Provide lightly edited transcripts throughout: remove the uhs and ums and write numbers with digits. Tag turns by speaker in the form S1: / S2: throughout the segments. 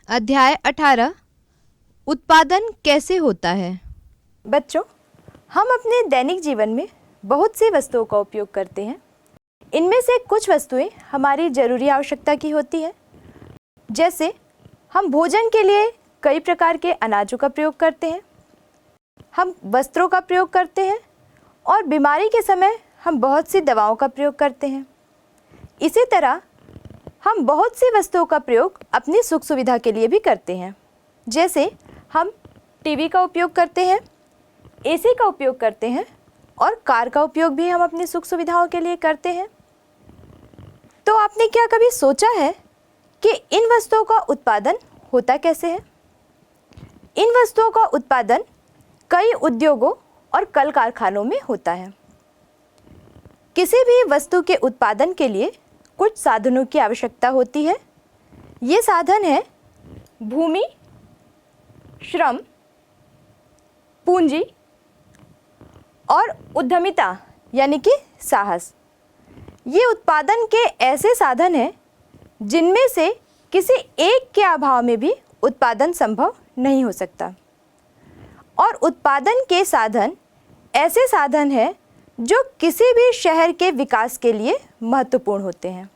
S1: अध्याय 18 उत्पादन कैसे होता है।
S2: बच्चों, हम अपने दैनिक जीवन में बहुत सी वस्तुओं का उपयोग करते हैं। इनमें से कुछ वस्तुएं हमारी ज़रूरी आवश्यकता की होती हैं। जैसे हम भोजन के लिए कई प्रकार के अनाजों का प्रयोग करते हैं, हम वस्त्रों का प्रयोग करते हैं और बीमारी के समय हम बहुत सी दवाओं का प्रयोग करते हैं। इसी तरह हम बहुत सी वस्तुओं का प्रयोग अपनी सुख सुविधा के लिए भी करते हैं। जैसे हम टीवी का उपयोग करते हैं, एसी का उपयोग करते हैं और कार का उपयोग भी हम अपनी सुख सुविधाओं के लिए करते हैं। तो आपने क्या कभी सोचा है कि इन वस्तुओं का उत्पादन होता कैसे है? इन वस्तुओं का उत्पादन कई उद्योगों और कल कारखानों में होता है। किसी भी वस्तु के उत्पादन के लिए कुछ साधनों की आवश्यकता होती है। ये साधन है भूमि, श्रम, पूंजी और उद्यमिता यानी कि साहस। ये उत्पादन के ऐसे साधन हैं जिनमें से किसी एक के अभाव में भी उत्पादन संभव नहीं हो सकता। और उत्पादन के साधन ऐसे साधन हैं जो किसी भी शहर के विकास के लिए महत्वपूर्ण होते हैं।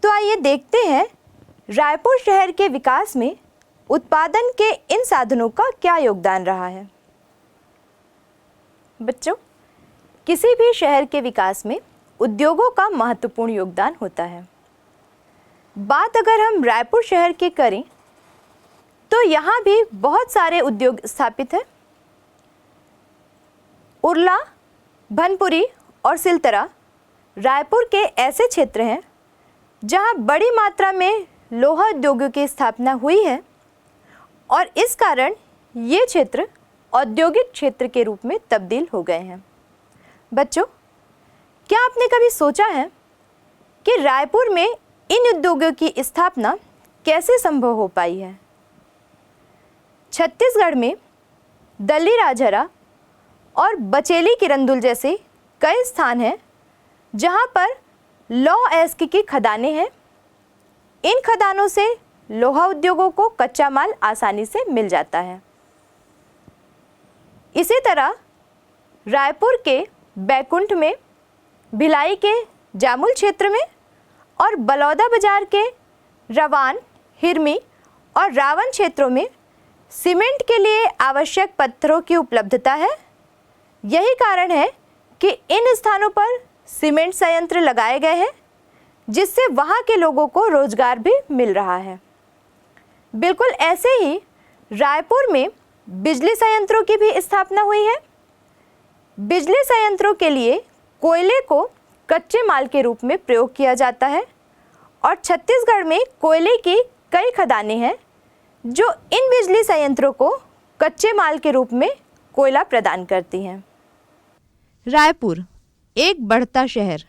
S2: तो आइए देखते हैं रायपुर शहर के विकास में उत्पादन के इन साधनों का क्या योगदान रहा है। बच्चों, किसी भी शहर के विकास में उद्योगों का महत्वपूर्ण योगदान होता है। बात अगर हम रायपुर शहर की करें तो यहाँ भी बहुत सारे उद्योग स्थापित हैं। उरला, भनपुरी और सिलतरा रायपुर के ऐसे क्षेत्र हैं जहां बड़ी मात्रा में लोहा उद्योगों की स्थापना हुई है और इस कारण ये क्षेत्र औद्योगिक क्षेत्र के रूप में तब्दील हो गए हैं। बच्चों, क्या आपने कभी सोचा है कि रायपुर में इन उद्योगों की स्थापना कैसे संभव हो पाई है? छत्तीसगढ़ में दल्ली राजहरा और बचेली किरंदुल जैसे कई स्थान हैं जहां पर लौह अयस्क की खदानें हैं। इन खदानों से लोहा उद्योगों को कच्चा माल आसानी से मिल जाता है। इसी तरह रायपुर के बैकुंठ में, भिलाई के जामुल क्षेत्र में और बलौदा बाजार के रवान, हिरमी और रावण क्षेत्रों में सीमेंट के लिए आवश्यक पत्थरों की उपलब्धता है। यही कारण है कि इन स्थानों पर सीमेंट संयंत्र लगाए गए हैं जिससे वहाँ के लोगों को रोजगार भी मिल रहा है। बिल्कुल ऐसे ही रायपुर में बिजली संयंत्रों की भी स्थापना हुई है। बिजली संयंत्रों के लिए कोयले को कच्चे माल के रूप में प्रयोग किया जाता है और छत्तीसगढ़ में कोयले की कई खदानें हैं जो इन बिजली संयंत्रों को कच्चे माल के रूप में कोयला प्रदान करती हैं।
S1: रायपुर एक बढ़ता शहर।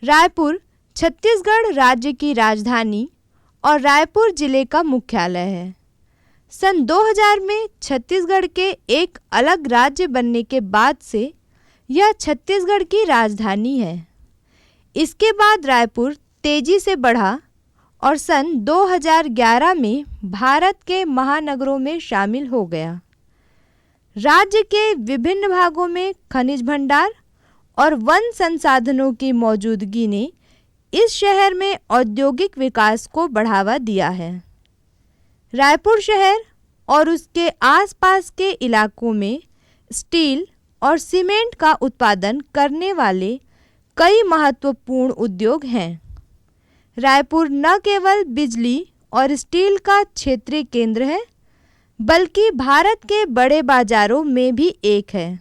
S1: रायपुर छत्तीसगढ़ राज्य की राजधानी और रायपुर जिले का मुख्यालय है। सन 2000 में छत्तीसगढ़ के एक अलग राज्य बनने के बाद से यह छत्तीसगढ़ की राजधानी है। इसके बाद रायपुर तेजी से बढ़ा और सन 2011 में भारत के महानगरों में शामिल हो गया। राज्य के विभिन्न भागों में खनिज भंडार और वन संसाधनों की मौजूदगी ने इस शहर में औद्योगिक विकास को बढ़ावा दिया है। रायपुर शहर और उसके आसपास के इलाकों में स्टील और सीमेंट का उत्पादन करने वाले कई महत्वपूर्ण उद्योग हैं। रायपुर न केवल बिजली और स्टील का क्षेत्रीय केंद्र है बल्कि भारत के बड़े बाजारों में भी एक है।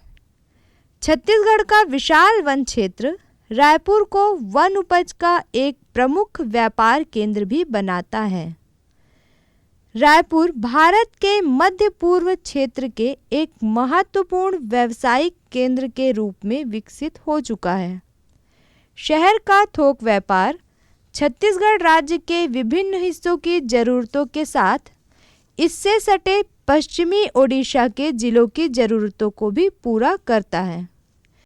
S1: छत्तीसगढ़ का विशाल वन क्षेत्र रायपुर को वन उपज का एक प्रमुख व्यापार केंद्र भी बनाता है। रायपुर भारत के मध्य पूर्व क्षेत्र के एक महत्वपूर्ण व्यावसायिक केंद्र के रूप में विकसित हो चुका है। शहर का थोक व्यापार छत्तीसगढ़ राज्य के विभिन्न हिस्सों की ज़रूरतों के साथ इससे सटे पश्चिमी ओडिशा के जिलों की ज़रूरतों को भी पूरा करता है।